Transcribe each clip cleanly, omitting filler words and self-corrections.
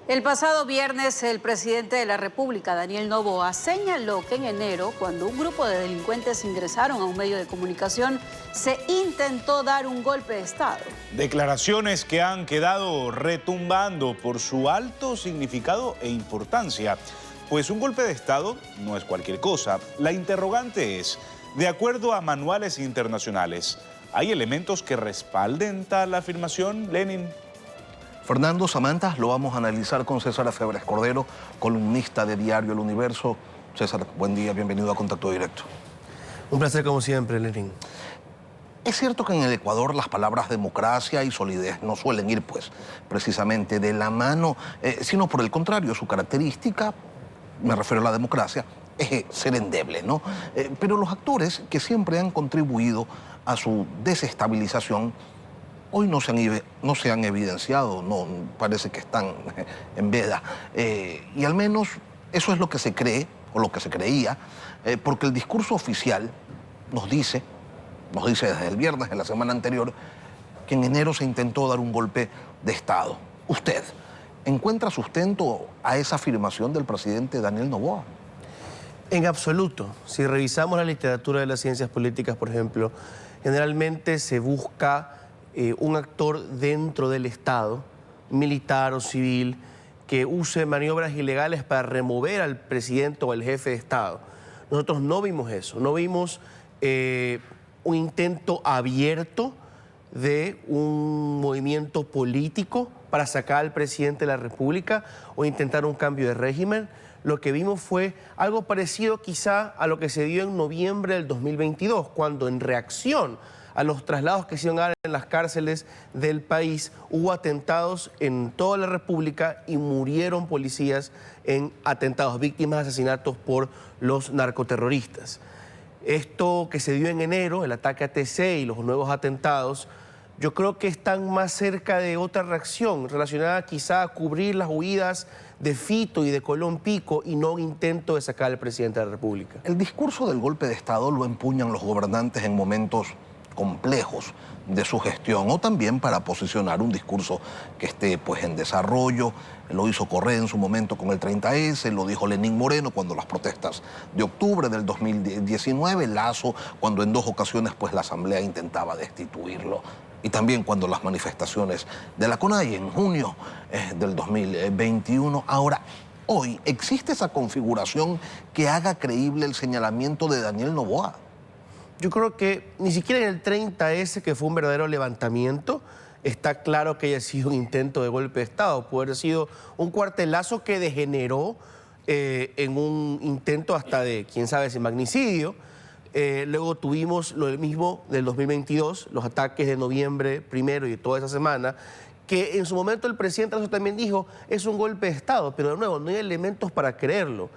El pasado viernes, el presidente de la República, Daniel Noboa, señaló que en enero, cuando un grupo de delincuentes ingresaron a un medio de comunicación, se intentó dar un golpe de Estado. Declaraciones que han quedado retumbando por su alto significado e importancia. Pues un golpe de Estado no es cualquier cosa. La interrogante es, de acuerdo a manuales internacionales, ¿hay elementos que respalden tal afirmación, Lenin? Fernando, Samantha, lo vamos a analizar con César Febres Cordero, columnista de Diario El Universo. César, buen día, bienvenido a Contacto Directo. Un placer como siempre, Lenin. Es cierto que en el Ecuador las palabras democracia y solidez no suelen ir, pues, precisamente de la mano, sino por el contrario, su característica, me refiero a la democracia, es ser endeble, ¿no? Pero los actores que siempre han contribuido a su desestabilización hoy no se han evidenciado, no, parece que están en veda. Y al menos eso es lo que se cree, o lo que se creía, porque el discurso oficial nos dice desde el viernes de la semana anterior, que en enero se intentó dar un golpe de Estado. ¿Usted encuentra sustento a esa afirmación del presidente Daniel Noboa? En absoluto. Si revisamos la literatura de las ciencias políticas, por ejemplo, generalmente se busca un actor dentro del Estado, militar o civil, que use maniobras ilegales para remover al presidente o al jefe de Estado. Nosotros no vimos eso, no vimos un intento abierto de un movimiento político para sacar al presidente de la República o intentar un cambio de régimen. Lo que vimos fue algo parecido quizá a lo que se dio en noviembre del 2022, cuando en reacción a los traslados que se iban a dar en las cárceles del país, hubo atentados en toda la República y murieron policías en atentados, víctimas de asesinatos por los narcoterroristas. Esto que se dio en enero, el ataque a TC y los nuevos atentados, yo creo que están más cerca de otra reacción relacionada quizá a cubrir las huidas de Fito y de Colón Pico y no un intento de sacar al presidente de la República. El discurso del golpe de Estado lo empuñan los gobernantes en momentos complejos de su gestión o también para posicionar un discurso que esté pues en desarrollo. Lo hizo Correa en su momento con el 30S, lo dijo Lenín Moreno cuando las protestas de octubre del 2019, Lasso cuando en 2 ocasiones pues la Asamblea intentaba destituirlo y también cuando las manifestaciones de la CONAIE en junio del 2021. Ahora, hoy existe esa configuración que haga creíble el señalamiento de Daniel Noboa. Yo creo que ni siquiera en el 30S, que fue un verdadero levantamiento, está claro que haya sido un intento de golpe de Estado. Puede haber sido un cuartelazo que degeneró en un intento hasta de, quién sabe, si magnicidio. Luego tuvimos lo mismo del 2022, los ataques de noviembre primero y toda esa semana, que en su momento el presidente Lasso también dijo, es un golpe de Estado, pero de nuevo, no hay elementos para creerlo.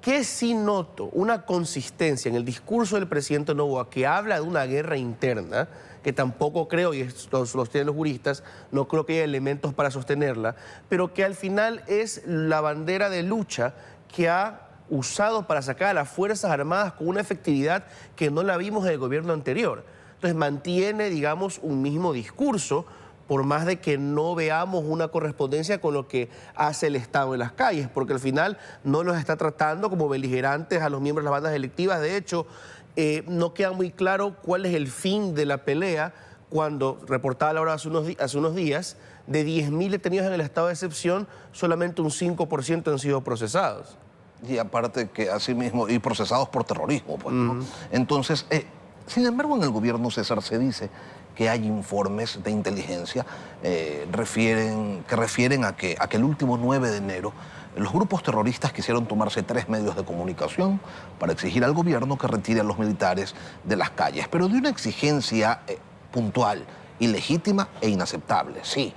Que sí noto una consistencia en el discurso del presidente Noboa que habla de una guerra interna, que tampoco creo, y los tienen los juristas, no creo que haya elementos para sostenerla, pero que al final es la bandera de lucha que ha usado para sacar a las Fuerzas Armadas con una efectividad que no la vimos en el gobierno anterior. Entonces mantiene, digamos, un mismo discurso, por más de que no veamos una correspondencia con lo que hace el Estado en las calles, porque al final no los está tratando como beligerantes a los miembros de las bandas delictivas. De hecho, no queda muy claro cuál es el fin de la pelea cuando, reportaba Laura hace unos días, de 10.000 detenidos en el estado de excepción, solamente un 5% han sido procesados. Y aparte que asimismo, y procesados por terrorismo, pues, ¿no? Entonces, sin embargo, en el gobierno, César, se dice que hay informes de inteligencia que refieren a que el último 9 de enero los grupos terroristas quisieron tomarse 3 medios de comunicación para exigir al gobierno que retire a los militares de las calles, pero de una exigencia puntual, ilegítima e inaceptable, sí,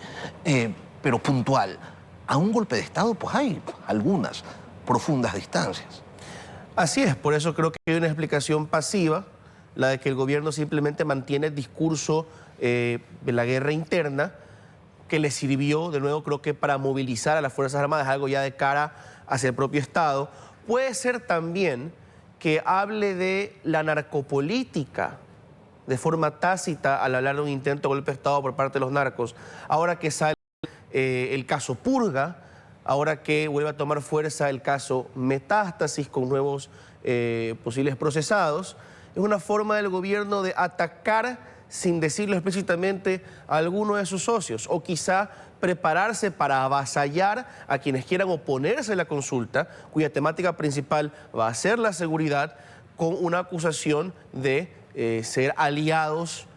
pero puntual. A un golpe de Estado, pues hay algunas profundas distancias. Así es, por eso creo que hay una explicación pasiva, la de que el gobierno simplemente mantiene el discurso de la guerra interna, que le sirvió, de nuevo, creo que para movilizar a las Fuerzas Armadas, algo ya de cara hacia el propio Estado. Puede ser también que hable de la narcopolítica de forma tácita al hablar de un intento de golpe de Estado por parte de los narcos. Ahora que sale el caso Purga, ahora que vuelve a tomar fuerza el caso Metástasis con nuevos posibles procesados. Es una forma del gobierno de atacar, sin decirlo explícitamente, a alguno de sus socios, o quizá prepararse para avasallar a quienes quieran oponerse a la consulta, cuya temática principal va a ser la seguridad, con una acusación de ser aliados,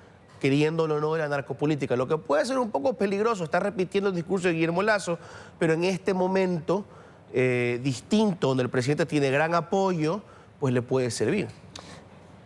queriéndolo o no, de la narcopolítica. Lo que puede ser un poco peligroso, está repitiendo el discurso de Guillermo Lasso, pero en este momento distinto, donde el presidente tiene gran apoyo, pues le puede servir.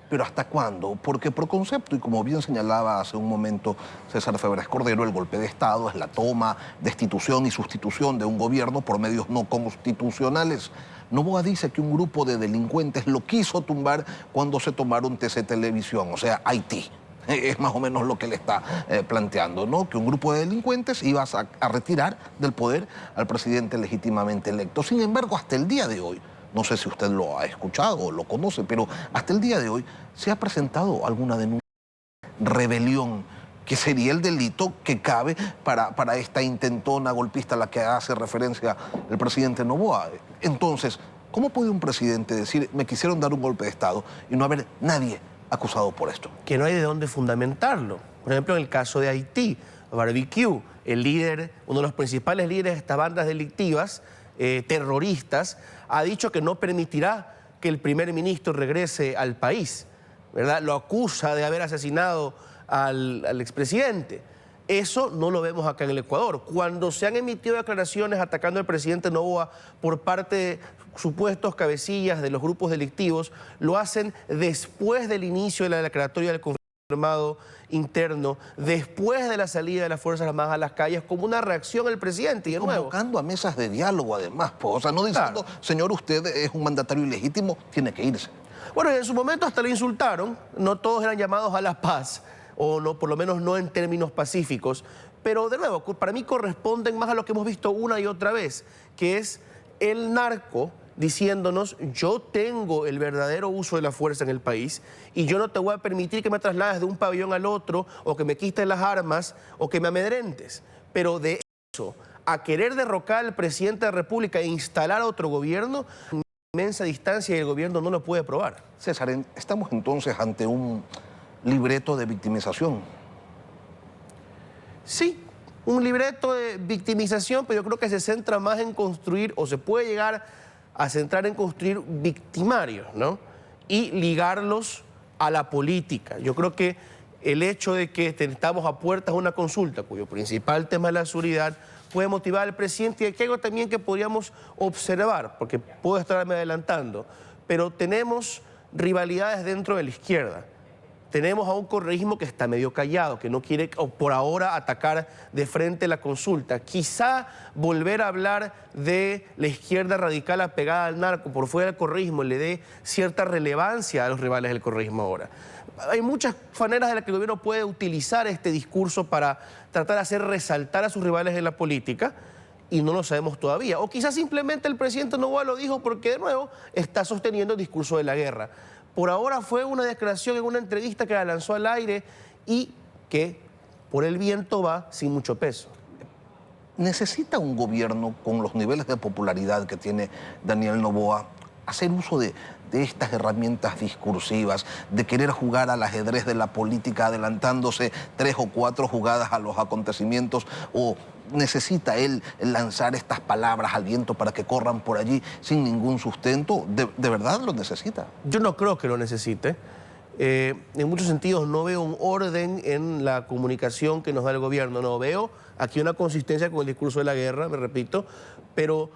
¿Pero hasta cuándo? Porque por concepto, y como bien señalaba hace un momento César Febres Cordero, el golpe de Estado es la toma, destitución y sustitución de un gobierno por medios no constitucionales. Noboa dice que un grupo de delincuentes lo quiso tumbar cuando se tomaron TC Televisión, o sea, Haití. Es más o menos lo que le está planteando, ¿no? Que un grupo de delincuentes iba a retirar del poder al presidente legítimamente electo. Sin embargo, hasta el día de hoy, no sé si usted lo ha escuchado o lo conoce, pero hasta el día de hoy se ha presentado alguna denuncia de rebelión, que sería el delito que cabe para esta intentona golpista a la que hace referencia el presidente Noboa. Entonces, ¿cómo puede un presidente decir, me quisieron dar un golpe de Estado y no haber nadie acusado por esto? Que no hay de dónde fundamentarlo. Por ejemplo, en el caso de Haití, Barbecue, el líder, uno de los principales líderes de estas bandas delictivas, terroristas, ha dicho que no permitirá que el primer ministro regrese al país, ¿verdad? Lo acusa de haber asesinado al expresidente. Eso no lo vemos acá en el Ecuador. Cuando se han emitido declaraciones atacando al presidente Noboa por parte de supuestos cabecillas de los grupos delictivos, lo hacen después del inicio de la declaratoria del conflicto armado interno, después de la salida de las Fuerzas Armadas a las calles, como una reacción al presidente. Y de nuevo, convocando a mesas de diálogo, además, pues, o sea, no diciendo, claro, señor, usted es un mandatario ilegítimo, tiene que irse. Bueno, en su momento hasta lo insultaron, no todos eran llamados a la paz, o no, por lo menos no en términos pacíficos, pero de nuevo, para mí corresponden más a lo que hemos visto una y otra vez, que es el narco diciéndonos, yo tengo el verdadero uso de la fuerza en el país y yo no te voy a permitir que me traslades de un pabellón al otro, o que me quites las armas, o que me amedrentes. Pero de eso a querer derrocar al presidente de la República e instalar a otro gobierno, inmensa distancia, y el gobierno no lo puede aprobar. César, estamos entonces ante un libreto de victimización. Sí, un libreto de victimización, pero yo creo que se centra más en construir, o se puede llegar a centrar en construir victimarios, ¿no? Y ligarlos a la política. Yo creo que el hecho de que estamos a puertas de una consulta, cuyo principal tema es la seguridad, puede motivar al presidente. Y aquí hay algo también que podríamos observar, porque puedo estarme adelantando, pero tenemos rivalidades dentro de la izquierda. Tenemos a un correísmo que está medio callado, que no quiere por ahora atacar de frente la consulta. Quizá volver a hablar de la izquierda radical apegada al narco por fuera del correísmo le dé cierta relevancia a los rivales del correísmo ahora. Hay muchas maneras de las que el gobierno puede utilizar este discurso para tratar de hacer resaltar a sus rivales en la política, y no lo sabemos todavía. O quizás simplemente el presidente Noboa lo dijo porque, de nuevo, está sosteniendo el discurso de la guerra. Por ahora fue una declaración en una entrevista que la lanzó al aire y que por el viento va sin mucho peso. ¿Necesita un gobierno con los niveles de popularidad que tiene Daniel Noboa hacer uso de estas herramientas discursivas, de querer jugar al ajedrez de la política adelantándose 3 o 4 jugadas a los acontecimientos, o necesita él lanzar estas palabras al viento para que corran por allí sin ningún sustento? ¿De verdad lo necesita? Yo no creo que lo necesite. En muchos sentidos no veo un orden en la comunicación que nos da el gobierno. No veo aquí una consistencia con el discurso de la guerra, me repito, pero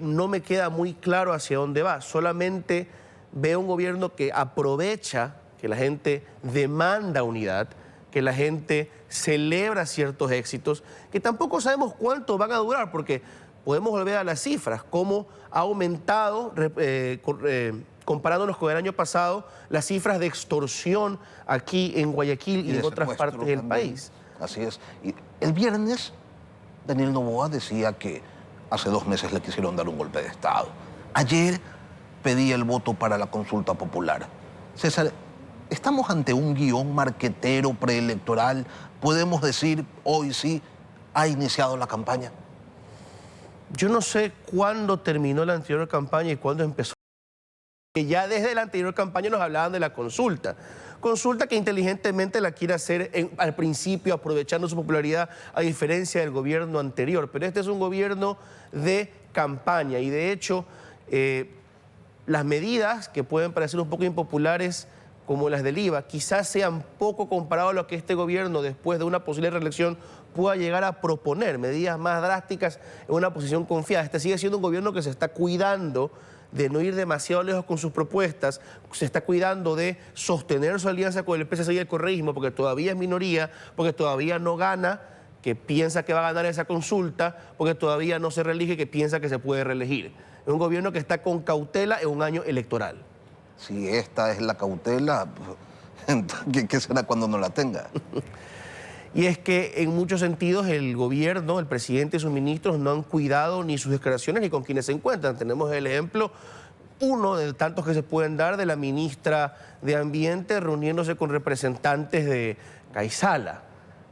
no me queda muy claro hacia dónde va. Solamente veo un gobierno que aprovecha que la gente demanda unidad, que la gente celebra ciertos éxitos, que tampoco sabemos cuánto van a durar, porque podemos volver a las cifras, cómo ha aumentado, comparándonos con el año pasado, las cifras de extorsión aquí en Guayaquil y en otras partes del país. Así es. Y el viernes, Daniel Noboa decía que hace 2 meses le quisieron dar un golpe de Estado. Ayer pedía el voto para la consulta popular. César, ¿estamos ante un guión marquetero preelectoral? ¿Podemos decir hoy sí ha iniciado la campaña? Yo no sé cuándo terminó la anterior campaña y cuándo empezó. Que ya desde la anterior campaña nos hablaban de la consulta. Consulta que inteligentemente la quiere hacer al principio, aprovechando su popularidad, a diferencia del gobierno anterior. Pero este es un gobierno de campaña y de hecho las medidas que pueden parecer un poco impopulares, como las del IVA, quizás sean poco comparado a lo que este gobierno, después de una posible reelección, pueda llegar a proponer medidas más drásticas en una posición confiada. Este sigue siendo un gobierno que se está cuidando de no ir demasiado lejos con sus propuestas, se está cuidando de sostener su alianza con el PSC y el correísmo, porque todavía es minoría, porque todavía no gana, que piensa que va a ganar esa consulta, porque todavía no se reelige, que piensa que se puede reelegir. Es un gobierno que está con cautela en un año electoral. Si esta es la cautela, ¿qué será cuando no la tenga? Y es que en muchos sentidos el gobierno, el presidente y sus ministros no han cuidado ni sus declaraciones ni con quienes se encuentran. Tenemos el ejemplo, uno de tantos que se pueden dar, de la ministra de Ambiente reuniéndose con representantes de Kaisala,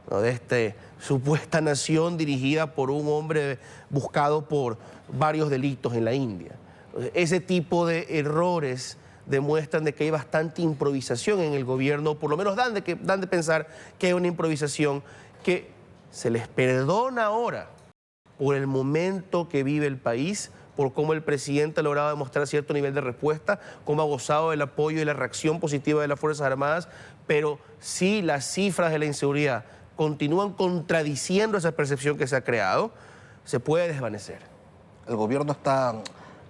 ¿no? De esta supuesta nación dirigida por un hombre buscado por varios delitos en la India. Ese tipo de errores demuestran de que hay bastante improvisación en el gobierno, por lo menos dan de pensar que hay una improvisación que se les perdona ahora por el momento que vive el país, por cómo el presidente ha logrado demostrar cierto nivel de respuesta, cómo ha gozado del apoyo y la reacción positiva de las Fuerzas Armadas, pero si las cifras de la inseguridad continúan contradiciendo esa percepción que se ha creado, se puede desvanecer. El gobierno está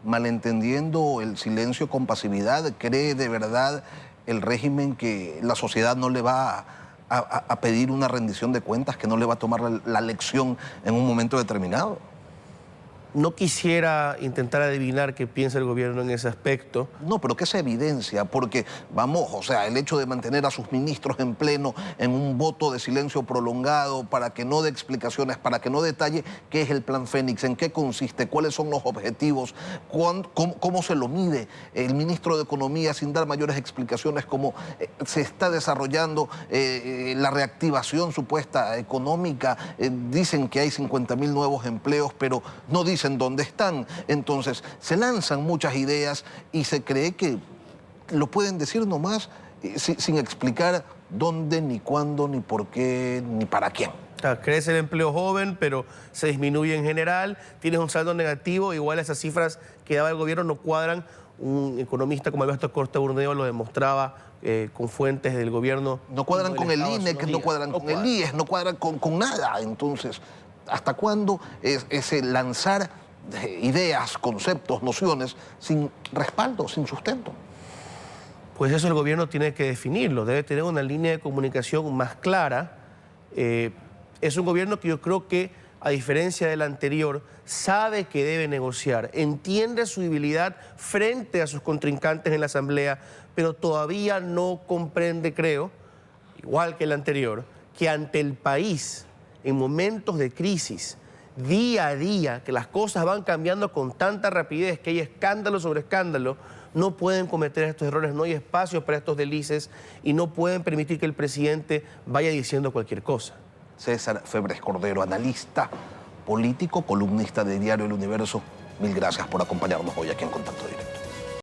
malentendiendo el silencio con pasividad. ¿Cree de verdad el régimen que la sociedad no le va a pedir una rendición de cuentas, que no le va a tomar la lección en un momento determinado? No quisiera intentar adivinar qué piensa el gobierno en ese aspecto. No, pero ¿qué se evidencia? Porque, vamos, o sea, el hecho de mantener a sus ministros en pleno en un voto de silencio prolongado para que no dé explicaciones, para que no detalle qué es el Plan Fénix, en qué consiste, cuáles son los objetivos, cómo se lo mide. El ministro de Economía, sin dar mayores explicaciones, cómo se está desarrollando la reactivación supuesta económica. Dicen que hay 50.000 nuevos empleos, pero no dicen dónde están. Entonces, se lanzan muchas ideas y se cree que lo pueden decir nomás sin explicar dónde, ni cuándo, ni por qué, ni para quién. Crece el empleo joven, pero se disminuye en general, tienes un saldo negativo, igual esas cifras que daba el gobierno no cuadran. Un economista como Alberto Corte Burneo lo demostraba con fuentes del gobierno. No cuadran con el INEC, no cuadran con el IES, no cuadran con nada. Entonces, ¿hasta cuándo ese lanzar ideas, conceptos, nociones sin respaldo, sin sustento? Pues eso el gobierno tiene que definirlo, debe tener una línea de comunicación más clara. Es un gobierno que yo creo que, a diferencia del anterior, sabe que debe negociar, entiende su debilidad frente a sus contrincantes en la Asamblea, pero todavía no comprende, creo, igual que el anterior, que ante el país, en momentos de crisis, día a día, que las cosas van cambiando con tanta rapidez, que hay escándalo sobre escándalo, no pueden cometer estos errores, no hay espacio para estos deslices y no pueden permitir que el presidente vaya diciendo cualquier cosa. César Febres Cordero, analista político, columnista de Diario El Universo, mil gracias por acompañarnos hoy aquí en Contacto Directo.